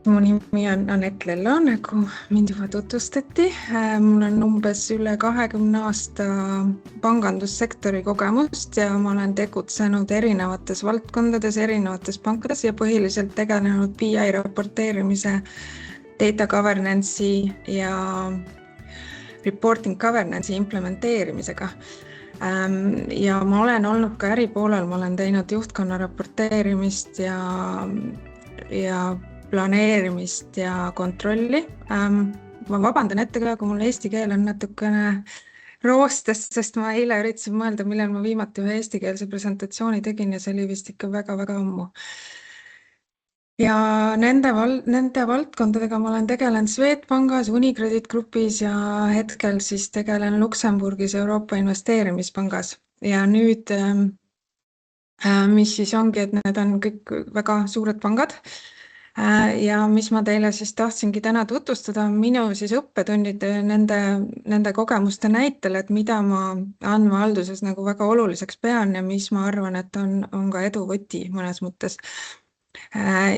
Mu nimi on Anett Lello, nagu mind juba tutvustati. Mul on umbes üle 20 aasta pangandussektori kogemust ja ma olen tegutsenud erinevates valdkondades, erinevates pankades ja põhiliselt tegelenud BI raporteerimise, data governance'i ja reporting governance'i implementeerimisega. Ja ma olen olnud ka äripoolel, ma olen teinud juhtkonna raporteerimist ja planeerimist ja kontrolli. Ma vabandan ette ka, kui mul eesti keel on natukene roostes, sest ma eile üritasin mõelda, millal ma viimati ühe eestikeelse presentatsiooni tegin ja see oli vist ikka väga-väga ammu. Ja nende valdkondadega ma olen tegelenud Swedbankis, Unicredit Grupis ja hetkel siis tegelen Luksemburgis Euroopa Investeerimispangas. Ja nüüd, mis siis ongi, et need on kõik väga suured pangad. Ja mis ma teile siis tahtsingi täna tutvustada, on minu siis õppetunnid nende kogemuste näitel, et mida ma andmehalduses nagu väga oluliseks pean ja mis ma arvan, et on ka edu võti mõnes mõttes.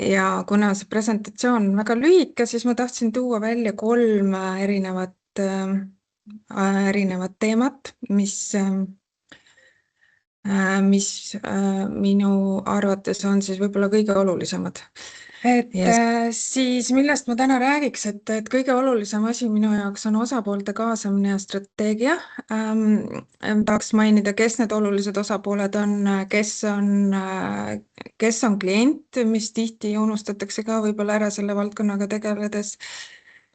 Ja kuna see presentatsioon on väga lühike, siis ma tahtsin tuua välja 3 erinevat teemat, mis minu arvates on siis võib-olla kõige olulisemad. Siis millest ma täna räägiks, et kõige olulisem asi minu jaoks on osapoolte kaasamine ja strateegia. Tahaks mainida, kes need olulised osapooled on, kes on klient, mis tihti unustatakse ka võib-olla ära selle valdkonnaga tegeledes.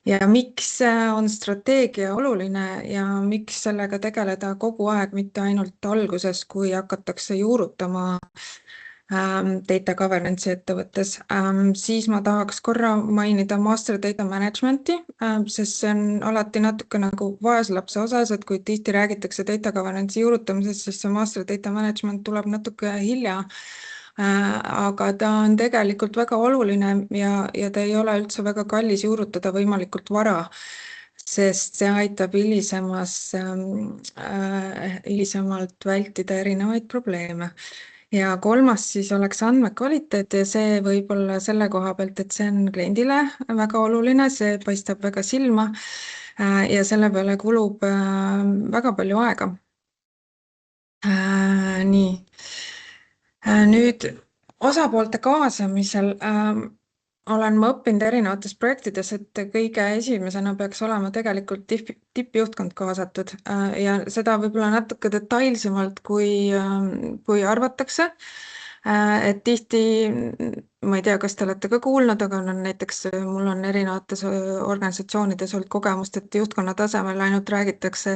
Ja miks on strateegia oluline ja miks sellega tegeleda kogu aeg, mitte ainult alguses, kui hakatakse juurutama data governance'i ettevõttes. Siis ma tahaks korra mainida master data management'i, sest see on alati natuke nagu vaeslapse osas, et kui tihti räägitakse data governance'i juurutamisest, siis see master data management tuleb natuke hilja. Aga ta on tegelikult väga oluline ja ta ei ole üldse väga kallis juurutada võimalikult vara, sest see aitab hilisemalt vältida erinevaid probleeme. Ja 3. siis oleks andmekvaliteet ja see võib-olla selle koha pealt, et see on kliendile väga oluline, see paistab väga silma ja selle peale kulub väga palju aega. Nii. Nüüd osapoolte kaasamisel olen ma õppinud erinevates projektides, et kõige esimesena peaks olema tegelikult tippjuhtkond kaasatud ja seda võib-olla natuke detailsemalt, kui arvatakse. Et tihti, ma ei tea, kas te olete ka kuulnud, aga näiteks mul on erinevates organisatsioonides olnud kogemust, et juhtkonna tasemel ainult räägitakse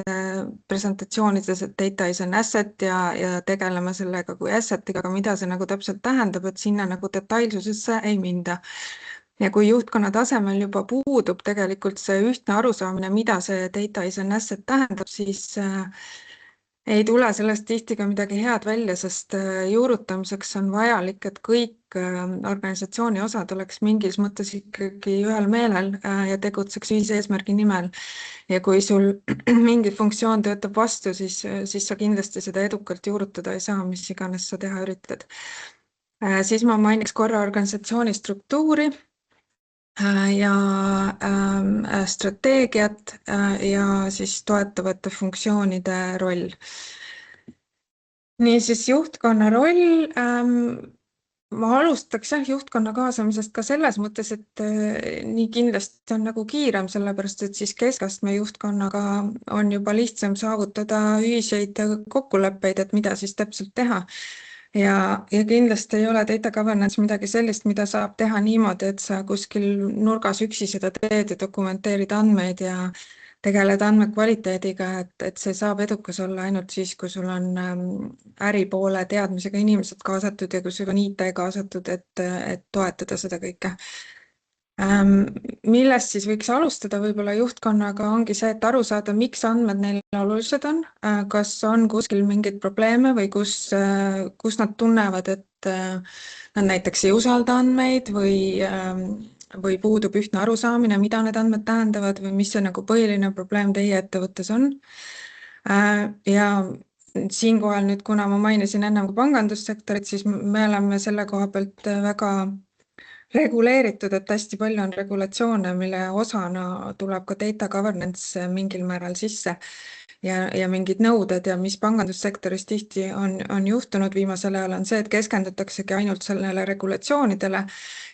presentatsioonides, et data is an asset ja tegeleme sellega kui asset'iga, aga mida see nagu täpselt tähendab, et sinna nagu detailsusesse ei minda. Ja kui juhtkonna tasemel juba puudub tegelikult see ühtne arusaamine, mida see data is an asset tähendab, siis ei tule sellest tihti ka midagi head välja, sest juurutamiseks on vajalik, et kõik organisatsiooni osad oleks mingis mõttes ikkagi ühel meelel ja tegutseks ühise eesmärgi nimel. Ja kui sul mingi funktsioon töötab vastu, siis sa kindlasti seda edukalt juurutada ei saa, mis iganes sa teha üritad. Siis ma mainiks korra organisatsiooni struktuuri ja strateegiat ja siis toetavate funktsioonide roll. Niisiis juhtkonna roll, ma alustaks juhtkonna kaasamisest ka selles mõttes, et nii kindlasti on nagu kiirem, sellepärast et siis keskastme juhtkonnaga on juba lihtsam saavutada ühiseid kokkuleppeid, et mida siis täpselt teha. Ja kindlasti ei ole data governance midagi sellist, mida saab teha niimoodi, et sa kuskil nurgas üksi seda teed ja dokumenteerid andmeid ja tegeled andmekvaliteediga, et see saab edukas olla ainult siis, kui sul on äripoole teadmisega inimesed kaasatud ja kui sul on IT kaasatud, et toetada seda kõike. Millest siis võiks alustada võib-olla juhtkonnaga ongi see, et aru saada, miks andmed neile olulised on, kas on kuskil mingeid probleeme või kus nad tunnevad, et nad näiteks ei usalda andmeid või puudub ühtne arusaamine, mida need andmed tähendavad või mis see nagu põhiline probleem teie ettevõttes on. Ja siinkohal nüüd, kuna ma mainisin enne pangandussektorit, siis me oleme selle koha pealt väga reguleeritud, et hästi palju on regulatsioone, mille osana tuleb ka data governance mingil määral sisse ja mingid nõuded ja mis pangandussektoris tihti on juhtunud viimasel ajal on see, et keskendutaksegi ainult sellele regulatsioonidele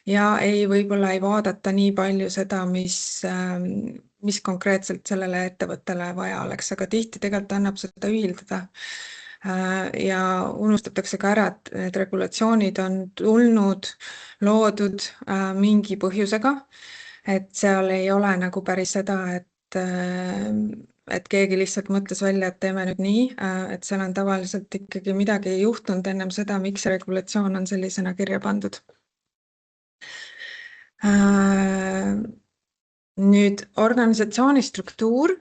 ja võib-olla ei vaadata nii palju seda, mis konkreetselt sellele ettevõttele vaja oleks, aga tihti tegelikult annab seda ühildada. Ja unustatakse ka ära, et need regulatsioonid on tulnud, loodud mingi põhjusega, et seal ei ole nagu päris seda, et keegi lihtsalt mõtles välja, et teeme nüüd nii, et seal on tavaliselt ikkagi midagi juhtunud ennem seda, miks see regulatsioon on sellisena kirja pandud. Nüüd organisatsiooni struktuur,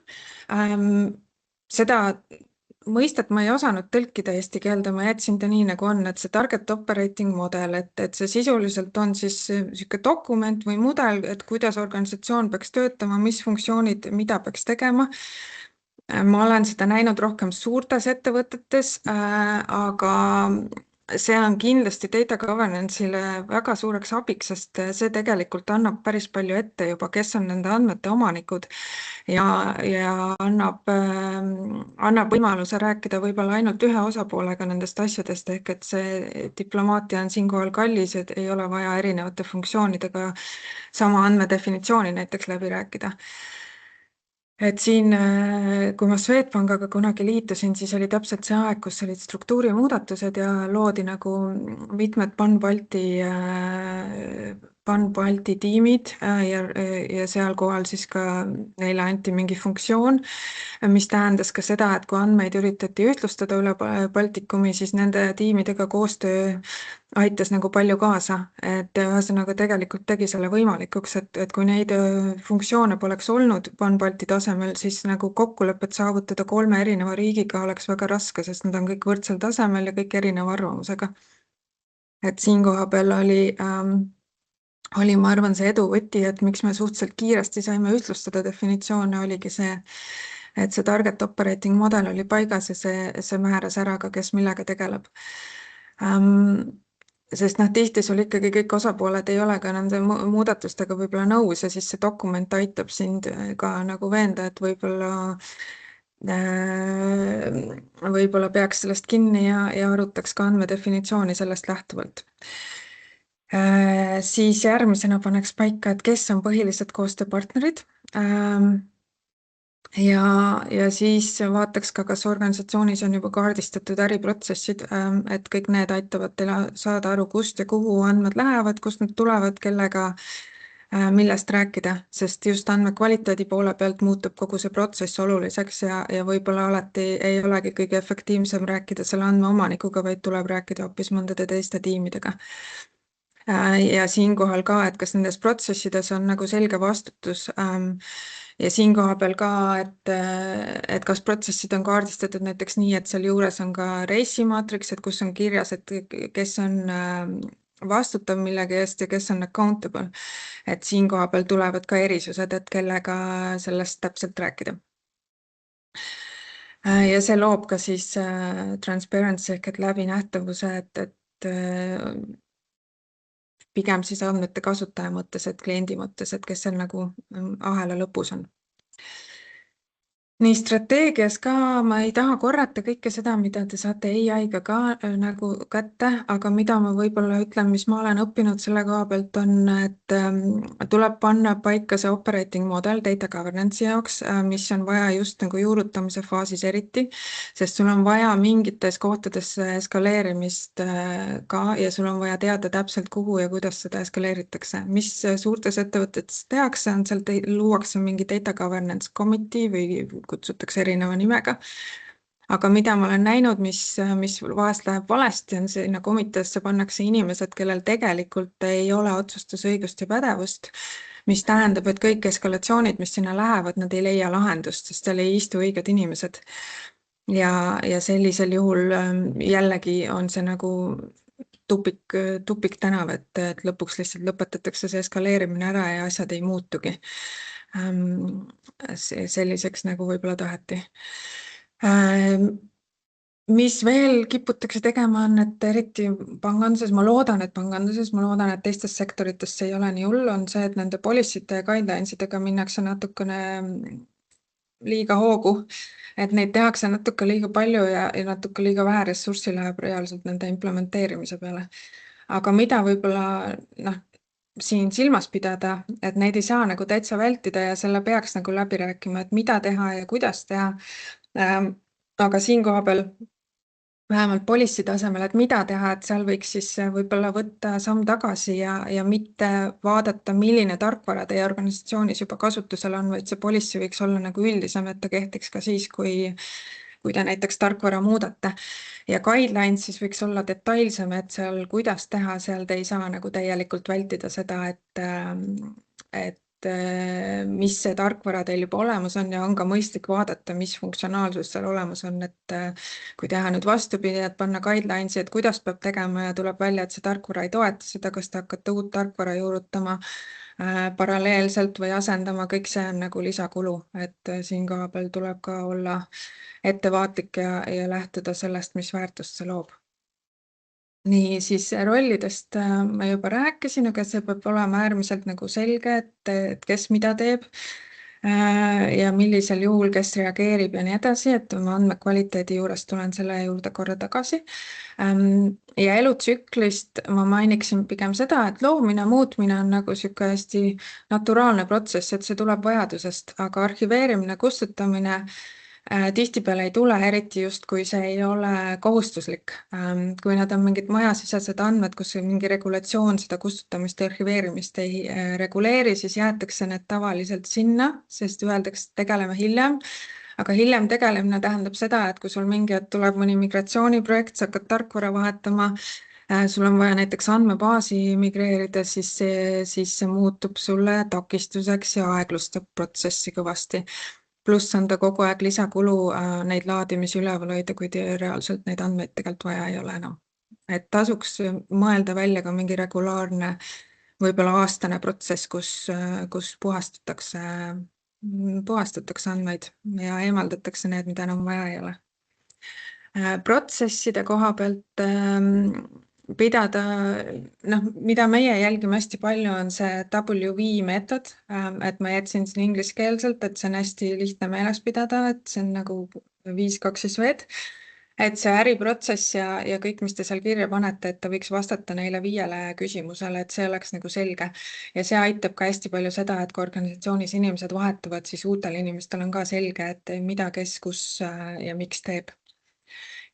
seda mõistet ma ei osanud tõlkida eesti keelde, ma jätsin ta nii nagu on, et see target operating model, et see sisuliselt on siis selline dokument või mudel, et kuidas organisatsioon peaks töötama, mis funktsioonid, mida peaks tegema. Ma olen seda näinud rohkem suurtes ettevõtetes, aga see on kindlasti data governance'ile väga suureks abiks, sest see tegelikult annab päris palju ette juba, kes on nende andmete omanikud ja annab võimaluse rääkida võib-olla ainult ühe osapoolega nendest asjadest, ehk et see diplomaatia on siinkohal kallis, et ei ole vaja erinevate funktsioonidega sama andmedefinitsiooni näiteks läbi rääkida. Et siin, kui ma Swedbankiga kunagi liitusin, siis oli täpselt see aeg, kus olid struktuurimuudatused ja loodi nagu mitmed Pan-Balti tiimid ja seal kohal siis ka neile anti mingi funktsioon, mis tähendas ka seda, et kui andmeid üritati ühtlustada üle Baltikumi, siis nende tiimidega koostöö aitas nagu palju kaasa, et ühesõnaga tegelikult tegi selle võimalikuks, et kui neid funktsioone poleks olnud Pan-Balti tasemel, siis nagu kokkulepet saavutada 3 erineva riigiga oleks väga raske, sest nad on kõik võrdsel tasemel ja kõik erineva arvamusega. Et siin koha peal oli, ma arvan, see edu võti, et miks me suhteliselt kiiresti saime ühtlustada definitsioone, oligi see, et see target operating model oli paigas ja see määras ära ka, kes millega tegeleb. Sest tihti sul ikkagi kõik osapooled ei ole ka nende muudatustega võib-olla nõus ja siis see dokument aitab sind ka nagu veenda, et võib-olla peaks sellest kinni ja arutaks ka andmedefinitsiooni sellest lähtuvalt. Siis järgmisena paneks paika, et kes on põhilised koostööpartnerid. Ja siis vaataks ka, kas organisatsioonis on juba kaardistatud äriprotsessid, et kõik need aitavad teile saada aru, kust ja kuhu andmed lähevad, kust nad tulevad, kellega, millest rääkida, sest just andmekvaliteedi poole pealt muutub kogu see protsess oluliseks ja võib-olla alati ei olegi kõige efektiivsem rääkida selle andmeomanikuga, vaid tuleb rääkida hoopis mõndade teiste tiimidega. Ja siinkohal ka, et kas nendes protsessides on nagu selge vastutus ja siinkoha peal ka, et kas protsessid on kaardistatud näiteks nii, et seal juures on ka reisimaatriks, et kus on kirjas, et kes on vastutav millegi eest ja kes on accountable. Et siinkoha peal tulevad ka erisused, et kellega sellest täpselt rääkida. Ja see loob ka siis transparency ehk et läbinähtavuse, et pigem siis andmete kasutaja mõttes, et kliendi mõttes, et kes seal nagu ahela lõpus on. Nii strateegias ka ma ei taha korrata kõike seda, mida te saate AI-ga ka nagu kätte, aga mida ma võib-olla ütlen, mis ma olen õppinud selle koha pealt on, et tuleb panna paika see operating model data governance'i jaoks, mis on vaja just nagu juurutamise faasis eriti, sest sul on vaja mingites kohtades eskaleerimist ka ja sul on vaja teada täpselt kuhu ja kuidas seda eskaleeritakse. Mis suurtes ettevõtetes tehakse, on seal luuakse mingi data governance committee või kutsutakse erineva nimega. Aga mida ma olen näinud, mis vahest läheb valesti, on sinna komiteesse pannakse inimesed, kellel tegelikult ei ole otsustusõigust ja pädevust, mis tähendab, et kõik eskalatsioonid, mis sinna lähevad, nad ei leia lahendust, sest seal ei istu õiged inimesed. Ja sellisel juhul jällegi on see nagu tupik tänav, et lõpuks lihtsalt lõpetatakse see eskaleerimine ära ja asjad ei muutugi selliseks, nagu võib-olla taheti. mis veel kiputakse tegema, on, et eriti panganduses, ma loodan, et teistes sektorites see ei ole nii hull, on see, et nende policy'te ja guidelines'idega minnakse natukene liiga hoogu, et neid tehakse natuke liiga palju ja natuke liiga vähe ressurssi läheb reaalselt nende implementeerimise peale. Aga mida võib-olla siin silmas pidada, et neid ei saa nagu täitsa vältida ja selle peaks nagu läbi rääkima, et mida teha ja kuidas teha. Aga siin koha peal vähemalt policy tasemel, et mida teha, et seal võiks siis võib-olla võtta samm tagasi ja mitte vaadata, milline tarkvara teie organisatsioonis juba kasutusel on, vaid see policy võiks olla nagu üldisem, et ta kehtiks ka siis, kui te näiteks tarkvara muudate. Ja guidelines siis võiks olla detailsem, et seal kuidas teha, seal te ei saa nagu täielikult vältida seda, et mis see tarkvara teil juba olemas on ja on ka mõistlik vaadata, mis funktsionaalsus seal olemas on, et kui teha nüüd vastupidi, et panna guidelines'i, et kuidas peab tegema ja tuleb välja, et see tarkvara ei toeta seda, kas te hakkate uut tarkvara juurutama paralleelselt või asendama, kõik see on nagu lisakulu, et siin koha peal tuleb ka olla ettevaatlik ja lähtuda sellest, mis väärtust see loob. Nii, siis rollidest ma juba rääkisin, aga see peab olema äärmiselt nagu selge, et kes mida teeb ja millisel juhul, kes reageerib ja nii edasi, et oma andmekvaliteedi juures tulen selle juurde korra tagasi. Ja elutsüklist ma mainiksin pigem seda, et loomine, muutmine on nagu sihuke hästi naturaalne protsess, et see tuleb vajadusest, aga arhiveerimine, kustutamine tihtipeale ei tule, eriti just kui see ei ole kohustuslik. Kui nad on mingid majasisesed andmed, kus mingi regulatsioon seda kustutamist ja arhiveerimist ei reguleeri, siis jäetakse need tavaliselt sinna, sest öeldakse, et tegeleme hiljem. Aga hiljem tegelemine tähendab seda, et kui sul mingi hetk tuleb mõni migratsiooniprojekt, sa hakkad tarkvara vahetama, sul on vaja näiteks andmebaasi migreerida, siis see muutub sulle takistuseks ja aeglustab protsessi kõvasti. Pluss on ta kogu aeg lisakulu neid laadimisi üleval hoida, kui reaalselt neid andmeid tegelikult vaja ei ole enam. Et tasuks mõelda välja ka mingi regulaarne, võib-olla aastane protsess, kus puhastatakse andmeid ja eemaldatakse need, mida enam vaja ei ole. Protsesside koha pealt pidada, mida meie jälgime hästi palju, on see WV meetod, et ma jätsin siin ingliskeelselt, et see on hästi lihtne meeles pidada, et see on nagu 5, 2 siis V-d, et see äriprotsess ja kõik, mis te seal kirja panete, et ta võiks vastata neile 5 küsimusele, et see oleks nagu selge. Ja see aitab ka hästi palju seda, et kui organisatsioonis inimesed vahetuvad, siis uutel inimestel on ka selge, et mida, kes, kus ja miks teeb.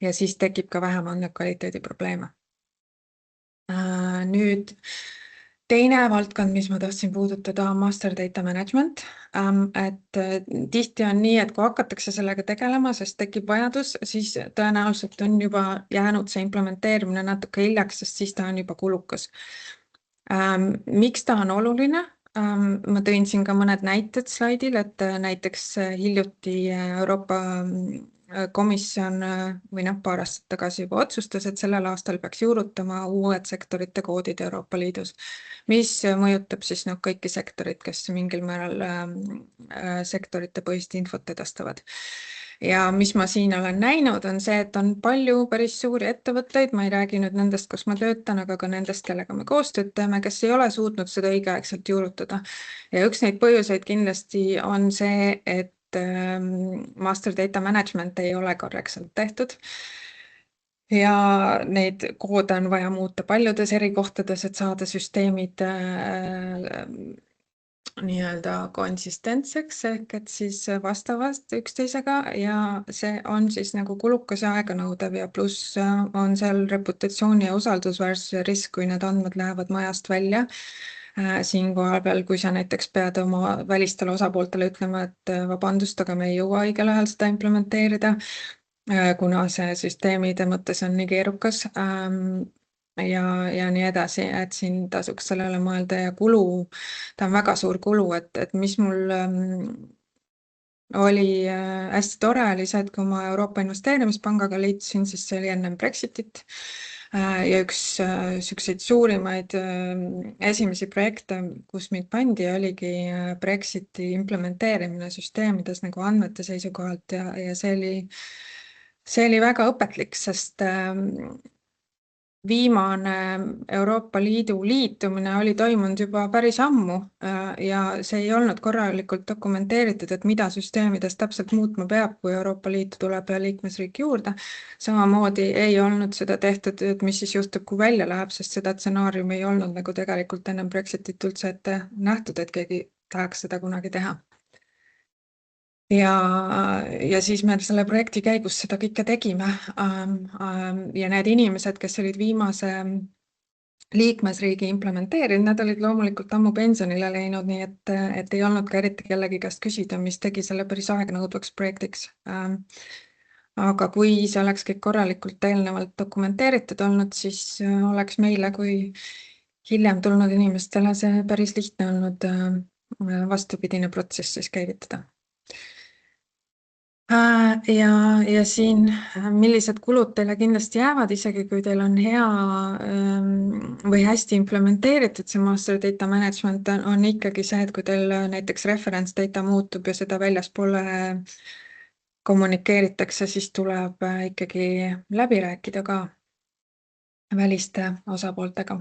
Ja siis tekib ka vähem andmekvaliteedi probleeme. Nüüd teine valdkond, mis ma tahtsin puudutada, on master data management. Et tihti on nii, et kui hakatakse sellega tegelema, sest tekib vajadus, siis tõenäoliselt on juba jäänud see implementeerimine natuke hiljaks, sest siis ta on juba kulukas. Miks ta on oluline? Ma tõin siin ka mõned näited slaidil, et näiteks hiljuti Euroopa Komisjon või paar aastat tagasi juba otsustas, et sellel aastal peaks juurutama uued sektorite koodid Euroopa Liidus, mis mõjutab siis kõiki sektorid, kes mingil määral sektorite põhist infot edastavad. Ja mis ma siin olen näinud, on see, et on palju päris suuri ettevõtteid, ma ei räägi nüüd nendest, kus ma töötan, aga ka nendest, kellega me koostööd teeme, kes ei ole suutnud seda õigeaegselt juurutada. Ja üks neid põhjuseid kindlasti on see, et master data management ei ole korrektselt tehtud. Ja neid koode on vaja muuta paljudes eri kohtades, et saada süsteemid nii-öelda konsistentseks ehk et siis vastavast üksteisega ja see on siis nagu kulukas ja aeganõudev ja pluss on seal reputatsiooni ja usaldusväärsuse risk, kui need andmed lähevad majast välja. Siin koha peal, kui sa näiteks pead oma välistele osapooltele ütlema, et vabandust, aga me ei jõua õigel ajal seda implementeerida, kuna see süsteemide mõttes on nii keerukas ja nii edasi, et siin tasuks sellele mõelda ja kulu, ta on väga suur kulu, et mis mul oli hästi tore, oli see, et kui ma Euroopa Investeerimispangaga liitusin, siis see oli ennem Brexitit ja üks selliseid suurimaid esimesi projekte, kus mind pandi, oligi Brexiti implementeerimine süsteemides nagu andmete seisukohalt ja see see oli väga õpetlik, sest viimane Euroopa Liidu liitumine oli toimunud juba päris ammu ja see ei olnud korralikult dokumenteeritud, et mida süsteemides täpselt muutma peab, kui Euroopa Liitu tuleb liikmesriik juurde. Samamoodi ei olnud seda tehtud, et mis siis juhtub, kui välja läheb, sest seda stsenaariumi ei olnud nagu tegelikult ennem Brexitit üldse ette nähtud, et keegi tahaks seda kunagi teha. Ja siis me selle projekti käigus seda kõike tegime ja need inimesed, kes olid viimase liikmesriigi implementeerinud, nad olid loomulikult ammu pensionile läinud, nii et ei olnud ka eriti kellegi käest küsida, mis tegi selle päris aegnõudvaks projektiks. Aga kui see oleks kõik korralikult eelnevalt dokumenteeritud olnud, siis oleks meile kui hiljem tulnud inimestele see päris lihtne olnud vastupidine protsess siis käivitada. Ja siin, millised kulud teile kindlasti jäävad, isegi kui teil on hea või hästi implementeeritud see master data management, on ikkagi see, et kui teil näiteks reference data muutub ja seda väljaspoole kommunikeeritakse, siis tuleb ikkagi läbi rääkida ka väliste osapooltega.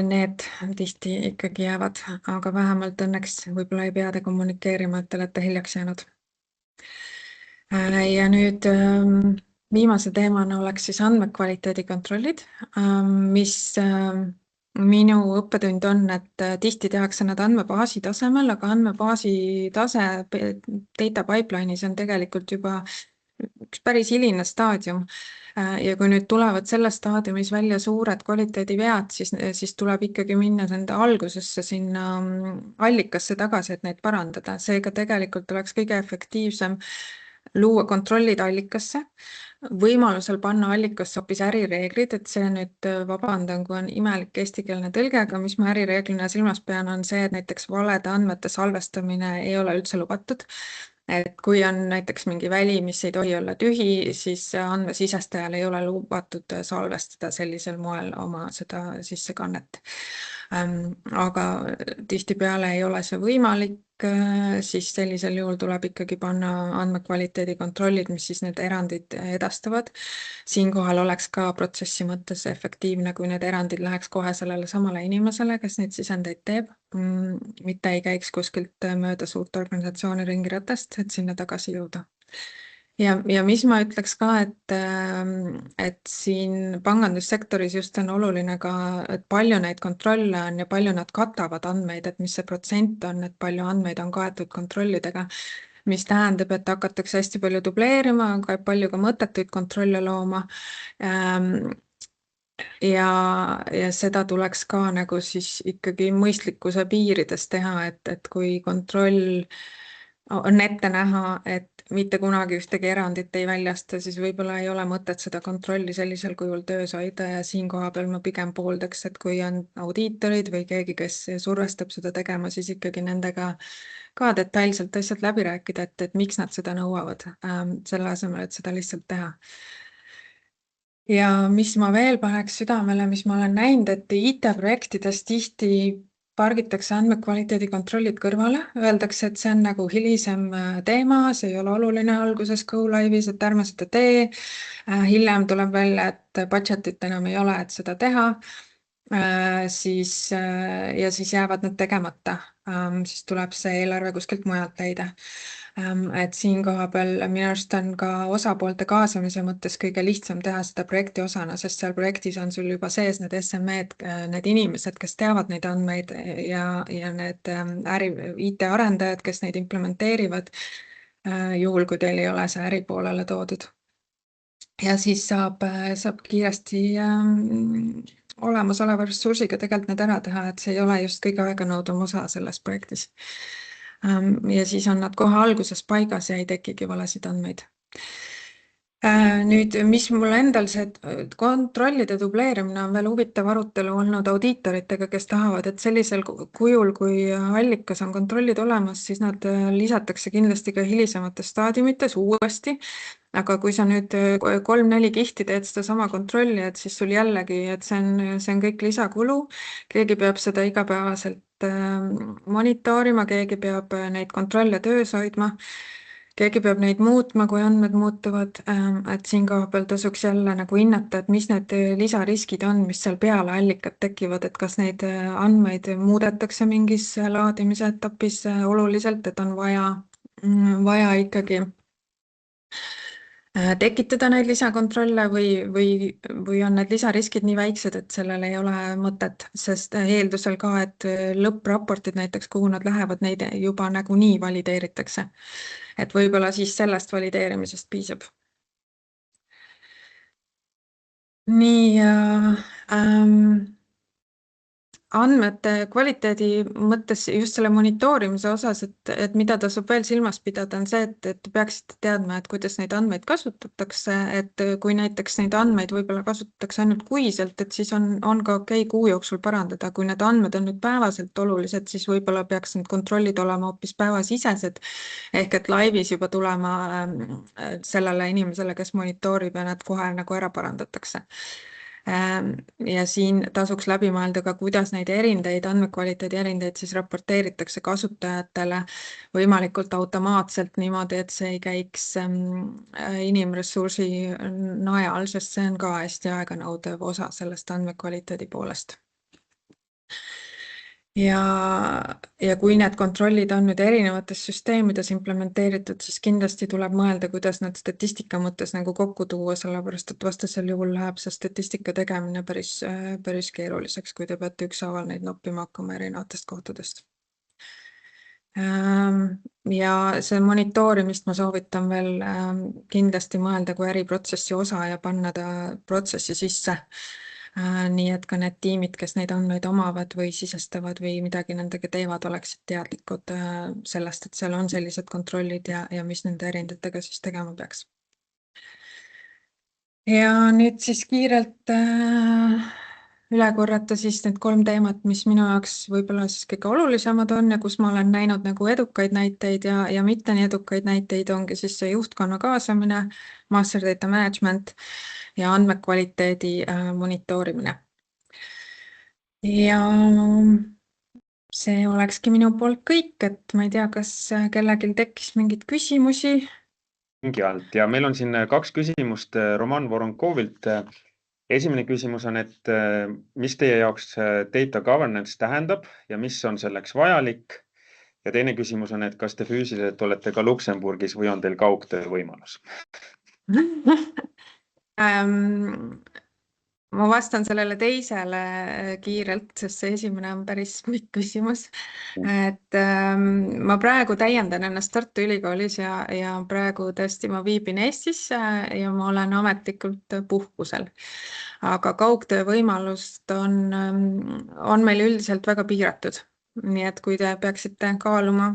Need tihti ikkagi jäävad, aga vähemalt õnneks võib-olla ei pea te kommunikeerima, et te olete hiljaks jäänud. Ja nüüd viimase teemana oleks siis andmekvaliteedi kontrollid, mis minu õppetund on, et tihti tehakse nad andmebaasi tasemel, aga andmebaasi tase data pipeline'is on tegelikult juba üks päris hiline staadium. Ja kui nüüd tulevad selles staadiumis välja suured kvaliteedivead, siis tuleb ikkagi minna nende algusesse sinna allikasse tagasi, et neid parandada. Seega tegelikult oleks kõige efektiivsem luua kontrollid allikasse, võimalusel panna allikasse hoopis ärireeglid, et see nüüd vabandan, kui on imelik eestikeelne tõlge, aga mis ma ärireeglina silmas pean, on see, et näiteks valede andmete salvestamine ei ole üldse lubatud. Et kui on näiteks mingi väli, mis ei tohi olla tühi, siis andmesisestajal ei ole lubatud salvestada sellisel moel oma seda sissekannet. Aga tihtipeale ei ole see võimalik, siis sellisel juhul tuleb ikkagi panna andmekvaliteedi kontrollid, mis siis need erandid edastavad. Siinkohal oleks ka protsessi mõttes efektiivne, kui need erandid läheks kohe sellele samale inimesele, kes neid sisendeid teeb, mitte ei käiks kuskilt mööda suurt organisatsiooni ringiratast, et sinna tagasi jõuda. Ja mis ma ütleks ka, et siin pangandussektoris just on oluline ka, et palju neid kontrolle on ja palju nad katavad andmeid, et mis see protsent on, et palju andmeid on kaetud kontrollidega, mis tähendab, et hakatakse hästi palju dubleerima, aga palju ka mõttetuid kontrolle looma. Ja seda tuleks ka nagu siis ikkagi mõistlikkuse piirides teha, et kui kontroll on ette näha, et mitte kunagi ühtegi erandit ei väljasta, siis võib-olla ei ole mõtet seda kontrolli sellisel kujul töös hoida ja siinkoha peal ma pigem pooldaks, et kui on audiitorid või keegi, kes survestab seda tegema, siis ikkagi nendega ka detailselt asjad läbi rääkida, et miks nad seda nõuavad, selle asemel, et seda lihtsalt teha. Ja mis ma veel paneks südamele, mis ma olen näinud, et IT-projektides tihti pargitakse andmekvaliteedi kontrollid kõrvale, öeldakse, et see on nagu hilisem teema, see ei ole oluline alguses go live'is, et ärme seda tee. Hiljem tuleb välja, et budgetit enam ei ole, et seda teha. Ja siis jäävad need tegemata, siis tuleb see eelarve kuskilt mujalt leida. Et siinkoha peal minu arust on ka osapoolte kaasamise mõttes kõige lihtsam teha seda projekti osana, sest seal projektis on sul juba sees need SME-d, need inimesed, kes teavad neid andmeid ja need IT-arendajad, kes neid implementeerivad, juhul kui teil ei ole see äripoolele toodud. Ja siis saab kiiresti olemasoleva ressursiga tegelikult need ära teha, et see ei ole just kõige aeganõudvam osa selles projektis. Ja siis on nad kohe alguses paigas ja ei tekigi valesid andmeid. Nüüd, mis mul endal see kontrollide dubleerimine on veel huvitav arutelu olnud audiitoritega, kes tahavad, et sellisel kujul, kui allikas on kontrollid olemas, siis nad lisatakse kindlasti ka hilisemates staadiumites uuesti. Aga kui sa nüüd 3-4 kihti teed seda sama kontrolli, et siis sul jällegi, et see on kõik lisakulu, keegi peab seda igapäevaselt monitoorima, keegi peab neid kontrolle töös hoidma. keegi peab neid muutma, kui andmed muutuvad, et siin koha peal tasuks jälle nagu hinnata, et mis need lisariskid on, mis seal peale allikad tekivad, et kas neid andmeid muudetakse mingis laadimise etapis oluliselt, et on vaja ikkagi tekitada neid lisakontrolle või on need lisariskid nii väiksed, et sellel ei ole mõtet, sest eeldusel ka, et lõppraportid näiteks, kuhu nad lähevad, neid juba nagunii valideeritakse. Et võib-olla siis sellest valideerimisest piisab. Nii, andmete kvaliteedi mõttes just selle monitoorimise osas, et mida tasub veel silmas pidada, on see, et peaksite teadma, et kuidas neid andmeid kasutatakse, et kui näiteks neid andmeid võib-olla kasutatakse ainult kuiselt, et siis on ka okei kuu jooksul parandada. Kui need andmed on nüüd päevaselt olulised, siis võib-olla peaks need kontrollid olema hoopis päevasisesed, ehk et laivis juba tulema sellele inimesele, kes monitoorib ja nad kohe nagu ära parandatakse. Ja siin tasuks läbi mõelda ka, kuidas neid erindeid, andmekvaliteedi erindeid siis raporteeritakse kasutajatele võimalikult automaatselt niimoodi, et see ei käiks inimressursi najal, sest see on ka hästi aeganõudev osa sellest andmekvaliteedi poolest. Ja kui need kontrollid on nüüd erinevates süsteemides implementeeritud, siis kindlasti tuleb mõelda, kuidas nad statistika mõttes nagu kokku tuua, sellepärast et vastasel juhul läheb see statistika tegemine päris keeruliseks, kui te peate ükshaaval neid noppima hakkama erinevatest kohtadest. Ja see monitoorimist ma soovitan veel kindlasti mõelda kui äriprotsessi osa ja panna ta protsessi sisse. Nii et ka need tiimid, kes neid andmeid omavad või sisestavad või midagi nendega teevad, oleksid teadlikud sellest, et seal on sellised kontrollid ja mis nende erinditega siis tegema peaks. Ja nüüd siis kiirelt üle korrata siis need 3 teemat, mis minu jaoks võib-olla siis kõige olulisemad on ja kus ma olen näinud nagu edukaid näiteid ja mitte nii edukaid näiteid, ongi siis see juhtkonna kaasamine, master data management ja andmekvaliteedi monitoorimine. Ja see olekski minu poolt kõik, et ma ei tea, kas kellelgi tekkis mingeid küsimusi. Mingi alt ja meil on siin 2 küsimust Roman Voronkovilt. Esimene küsimus on, et mis teie jaoks data governance tähendab ja mis on selleks vajalik? Ja teine küsimus on, et kas te füüsiliselt olete ka Luksemburgis või on teil kaugtöö võimalus? Ma vastan sellele teisele kiirelt, sest see esimene on päris pikk küsimus. Et ma praegu täiendan ennast Tartu Ülikoolis ja praegu tõesti ma viibin Eestis ja ma olen ametlikult puhkusel. Aga kaugtöö võimalust on meil üldiselt väga piiratud. Nii et kui te peaksite kaaluma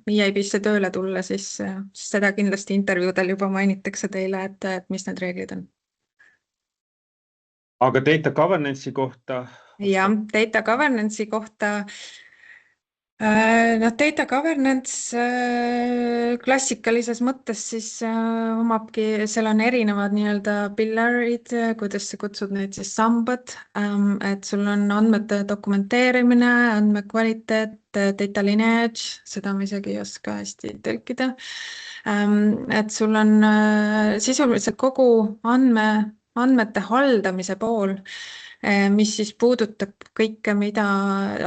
EIB-sse tööle tulla, siis seda kindlasti intervjuudel juba mainitakse teile, et mis need reeglid on. Aga data governance'i kohta? Ja, data governance'i kohta. Data governance klassikalises mõttes siis omabki, seal on erinevad nii-öelda pillarid, kuidas sa kutsud neid siis sambad, et sul on andmete dokumenteerimine, andmekvaliteet, data lineage, seda ma isegi ei oska hästi tõlkida. Et sul on sisuliselt kogu andmete haldamise pool, mis siis puudutab kõike, mida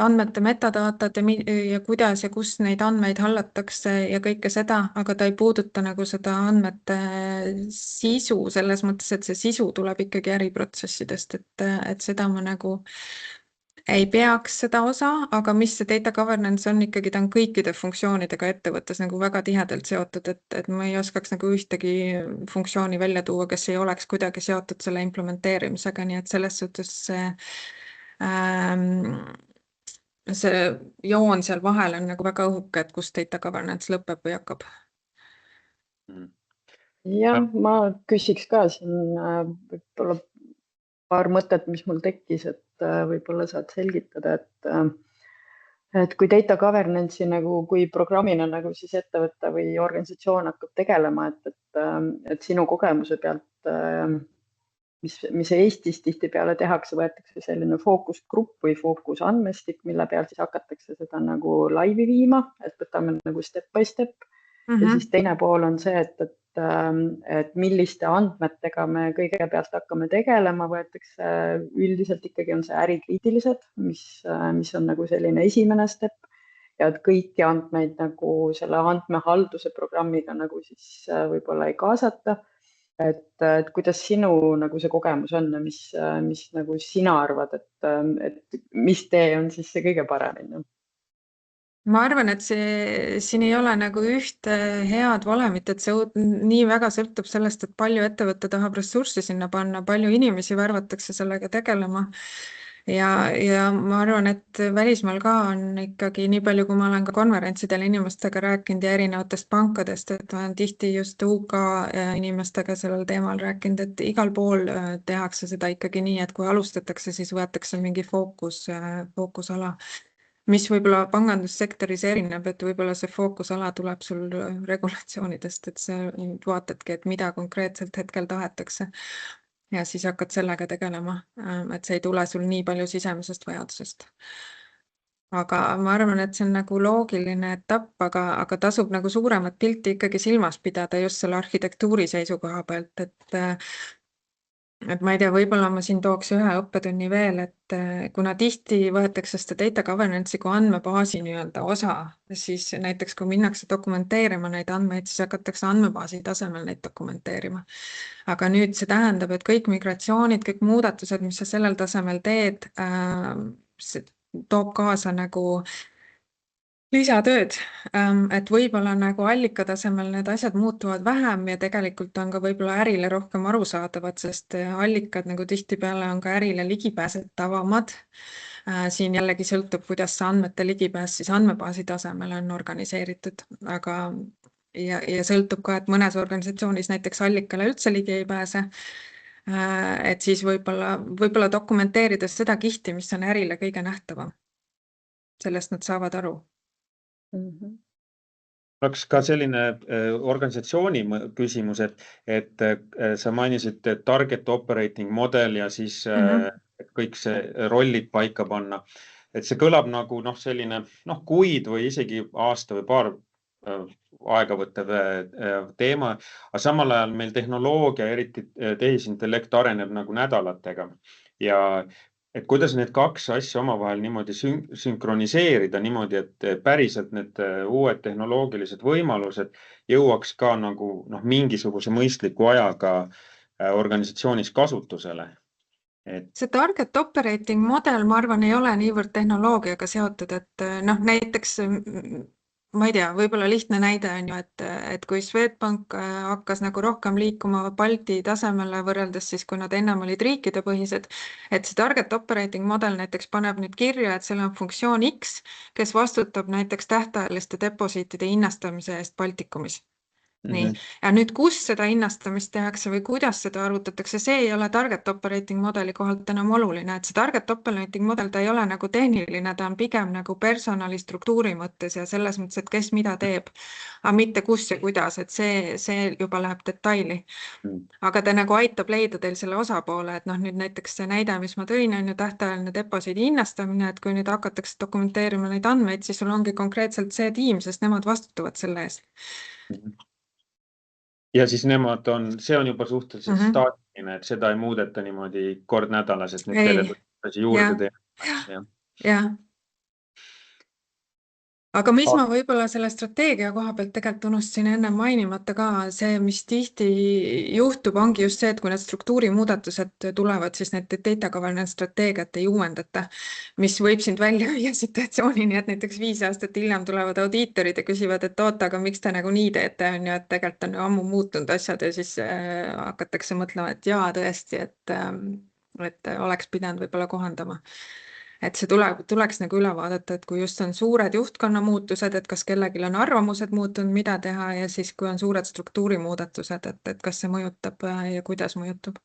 andmete metadaatad ja kuidas ja kus neid andmeid hallatakse ja kõike seda, aga ta ei puuduta nagu seda andmete sisu selles mõttes, et see sisu tuleb ikkagi äriprotsessidest, et seda ma nagu ei peaks seda osa, aga mis see data governance on ikkagi, ta on kõikide funktsioonidega ettevõttes nagu väga tihedalt seotud, et ma ei oskaks nagu ühtegi funktsiooni välja tuua, kes ei oleks kuidagi seotud selle implementeerimisega, nii et selles suhtes see joon seal vahel on nagu väga õhuke, et kus data governance lõpeb või hakkab. Jah, ma küsiks ka siin võib-olla paar mõtet, mis mul tekkis, et võib-olla saad selgitada, et kui data governance'i nagu kui programmina nagu siis ettevõtte või organisatsioon hakkab tegelema, et sinu kogemuse pealt, mis Eestis tihtipeale tehakse, võetakse selline fookusgrupp või fookusandmestik, mille peal siis hakatakse seda nagu laivi viima, et võtame nagu step by step. Ja siis teine pool on see, et milliste andmetega me kõigepealt hakkame tegelema, võetakse üldiselt ikkagi on see ärikriitilised, mis on nagu selline esimene step ja et kõiki andmeid nagu selle andmehalduse programmiga nagu siis võib-olla ei kaasata. Et kuidas sinu nagu see kogemus on ja mis nagu sina arvad, et mis tee on siis see kõige parem? Ma arvan, et siin ei ole nagu ühte head valemit, et see nii väga sõltub sellest, et palju ettevõte tahab ressurssi sinna panna, palju inimesi värvatakse sellega tegelema. Ja ma arvan, et välismaal ka on ikkagi nii palju, kui ma olen ka konverentsidel inimestega rääkinud ja erinevatest pankadest, et ma olen tihti just UK inimestega sellel teemal rääkinud, et igal pool tehakse seda ikkagi nii, et kui alustatakse, siis võetakse mingi fookusala. Mis võib-olla pangandussektoris erineb, et võib-olla see fookusala tuleb sul regulatsioonidest, et sa vaatadki, et mida konkreetselt hetkel tahetakse ja siis hakkad sellega tegelema, et see ei tule sul nii palju sisemisest vajadusest. Aga ma arvan, et see on nagu loogiline etapp, aga tasub nagu suuremat pilti ikkagi silmas pidada just selle arhitektuuri seisukoha pealt, et ma ei tea, võib-olla ma siin tooks ühe õppetunni veel, et kuna tihti võetakse seda data governance'i kui andmebaasi nii-öelda osa, siis näiteks kui minnakse dokumenteerima neid andmeid, siis hakatakse andmebaasi tasemel neid dokumenteerima. Aga nüüd see tähendab, et kõik migratsioonid, kõik muudatused, mis sa sellel tasemel teed, see toob kaasa nagu lisatööd, et võib-olla nagu allika tasemel need asjad muutuvad vähem ja tegelikult on ka võib-olla ärile rohkem arusaadavad, sest allikad nagu tihtipeale on ka ärile ligipääsetavamad. Siin jällegi sõltub, kuidas see andmete ligipääs siis andmebaasi tasemel on organiseeritud, aga ja sõltub ka, et mõnes organisatsioonis näiteks allikale üldse ligi ei pääse. Et siis võib-olla dokumenteerides seda kihti, mis on ärile kõige nähtavam. Sellest nad saavad aru. Oleks ka selline organisatsiooni küsimus, et sa mainisid target operating model ja siis kõik see rollid paika panna. Et see kõlab nagu selline kuid või isegi aasta või paar aega võttev teema, aga samal ajal meil tehnoloogia, eriti tehisintellekt areneb nagu nädalatega ja et kuidas need kaks asja omavahel niimoodi sünkroniseerida niimoodi, et päriselt need uued tehnoloogilised võimalused jõuaks ka nagu mingisuguse mõistliku ajaga organisatsioonis kasutusele. See target operating model, ma arvan, ei ole niivõrd tehnoloogiaga seotud, et näiteks ma ei tea, võib-olla lihtne näide on ju, et kui Swedbank hakkas nagu rohkem liikuma Balti tasemele võrreldes siis, kui nad ennem olid riikidepõhised, et see target operating model näiteks paneb nüüd kirja, et seal on funktsioon X, kes vastutab näiteks tähtajaliste deposiitide hinnastamise eest Baltikumis. Nii. Ja nüüd, kus seda hinnastamist tehakse või kuidas seda arvutatakse, see ei ole target operating modeli kohalt enam oluline, et see target operating model, ta ei ole nagu tehniline, ta on pigem nagu personalistruktuuri mõttes ja selles mõttes, et kes mida teeb, aga mitte kus ja kuidas, et see juba läheb detaili. Aga ta nagu aitab leida teil selle osapoole, et nüüd näiteks see näide, mis ma tõin, on ju tähtajaline deposiidi hinnastamine, et kui nüüd hakatakse dokumenteerima neid andmeid, siis sul ongi konkreetselt see tiim, sest nemad vastutavad selle eest. Ja siis see on juba suhteliselt staatiline, et seda ei muudeta niimoodi kord nädalas, et nüüd terve juurde teha. Jah. Aga mis ma võib-olla selle strateegia koha pealt tegelikult unustasin enne mainimata ka, see, mis tihti juhtub, ongi just see, et kui need struktuurimuudatused tulevad, siis need data governance strateegiat ei uuendata, mis võib sind välja viia situatsioonini, et näiteks 5 aastat hiljem tulevad audiitorid ja küsivad, et oota, aga miks te nagu nii teete, on ju, et tegelikult on ju ammu muutunud asjad ja siis hakatakse mõtlema, et jaa, tõesti, et oleks pidanud võib-olla kohandama. Et see tuleks nagu üle vaadata, et kui just on suured juhtkonna muutused, et kas kellelgi on arvamused muutunud, mida teha ja siis kui on suured struktuurimuudatused, et kas see mõjutab ja kuidas mõjutab.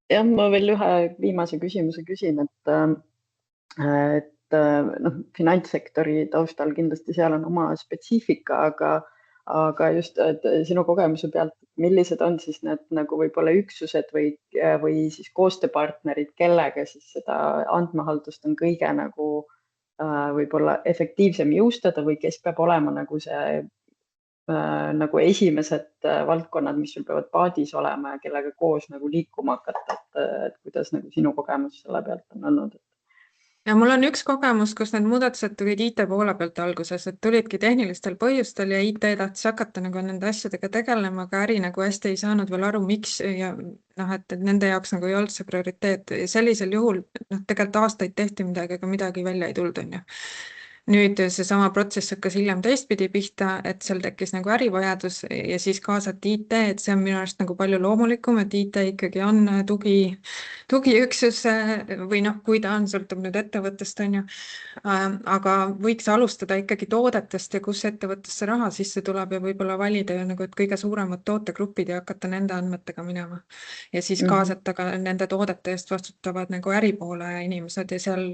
Ja ma veel ühe viimase küsimuse küsin, et finantssektori taustal kindlasti seal on oma spetsiifika, aga just sinu kogemuse pealt, millised on siis need nagu võib-olla üksused või siis koostööpartnerid, kellega siis seda andmehaldust on kõige nagu võib-olla efektiivsem jõustada või kes peab olema nagu see nagu esimesed valdkonnad, mis sul peavad paadis olema ja kellega koos nagu liikuma hakata, et kuidas nagu sinu kogemus selle pealt on olnud? Ja mul on üks kogemus, kus need muudatused tulid IT poole pealt alguses, et tulidki tehnilistel põhjustel ja IT tahtis hakata nagu nende asjadega tegelema, aga äri nagu hästi ei saanud veel aru, miks ja et nende jaoks nagu ei olnud see prioriteet. Ja sellisel juhul tegelikult aastaid tehti midagi, aga midagi välja ei tulnud, on ju. Nüüd seesama protsess hakkas hiljem teistpidi pihta, et seal tekkis nagu ärivajadus ja siis kaasati IT, et see on minu arust nagu palju loomulikum, et IT ikkagi on tugiüksus või kui ta on, sõltub nüüd ettevõttest, on ju. Aga võiks alustada ikkagi toodetest ja kus ettevõttesse raha sisse tuleb ja võib-olla valida nagu, et kõige suuremad tootegrupid ja hakata nende andmetega minema. Ja siis kaasata ka nende toodete eest vastutavad nagu äripoole inimesed ja seal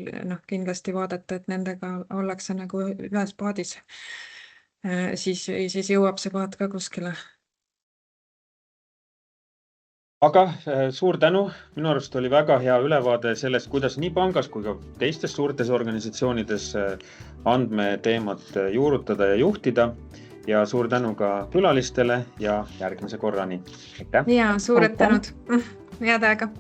kindlasti vaadata, et nendega ollakse nagu ühes paadis. Siis jõuab see paat ka kuskile. Aga suur tänu, minu arust oli väga hea ülevaade sellest, kuidas nii pangas kui ka teistes suurtes organisatsioonides andmeteemat juurutada ja juhtida ja suur tänu ka külalistele ja järgmise korrani. Aitäh! Ja suured tänud! Head aega!